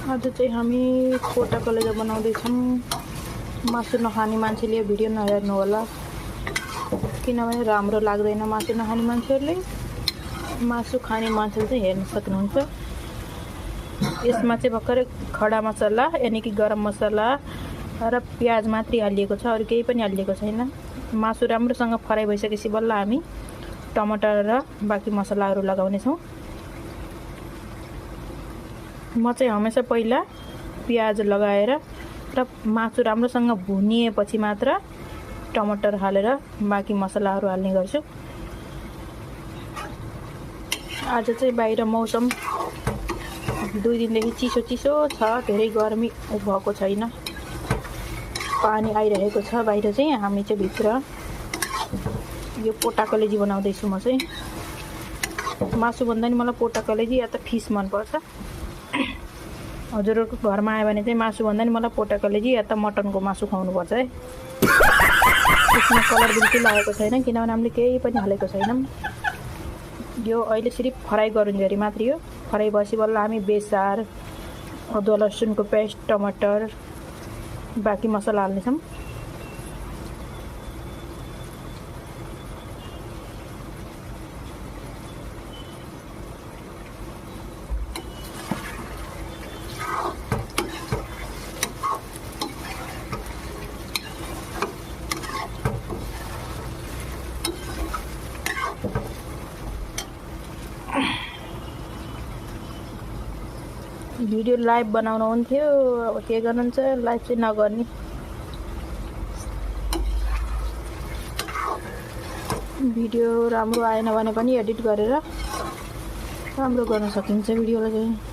आज चाहिँ हामी पोटा कलेजा बनाउँदैछौँ। मासु नखाने मान्छेले यो भिडियो नहेर्नु होला, किनभने राम्रो लाग्दैन मासु नखाने मान्छेहरूले। मासु खाने मान्छेले चाहिँ हेर्न सक्नुहुन्छ। यसमा चाहिँ भर्खरै खडा मसला यानि कि गरम मसला र प्याज मात्रै हालिएको छ, अरू केही पनि हालिएको छैन। मासु राम्रोसँग फ्राई भइसकेपछि बल्ल हामी टमाटर र बाँकी मसलाहरू लगाउनेछौँ। म चाहिँ हमेसा पहिला प्याज लगाएर र मासु राम्रोसँग भुनिएपछि मात्र टमाटर हालेर बाँकी मसलाहरू हाल्ने गर्छु। आज चाहिँ बाहिर मौसम 2 दिनदेखि चिसो छ, धेरै गर्मी भएको छैन, पानी आइरहेको छ बाहिर चाहिँ। हामी चाहिँ भित्र यो पोटा कलेजी बनाउँदैछु। म चाहिँ मासु भन्दा नि मलाई पोटा कलेजी या त फिस मनपर्छ। हजुरहरूको घरमा आयो भने चाहिँ मासु भन्दा नि मलाई पोटा कलेजी या त मटनको मासु खुवाउनुपर्छ है। यसमा कलर बिल्कुल लागेको छैन, किनभने हामीले केही पनि हालेको छैनौँ। यो अहिले सिर्फ फ्राई गरुन्जेरी मात्रै हो। फ्राई भएपछि बल्ल हामी बेसार, अदुवा लसुनको पेस्ट, टमाटर, बाँकी मसला हाल्नेछौँ। भिडियो लाइभ बनाउनु हुन्थ्यो, अब के गर्नुहुन्छ, लाइभ चाहिँ नगर्ने। भिडियो राम्रो आएन भने पनि एडिट गरेर राम्रो गर्न सकिन्छ भिडियोलाई चाहिँ।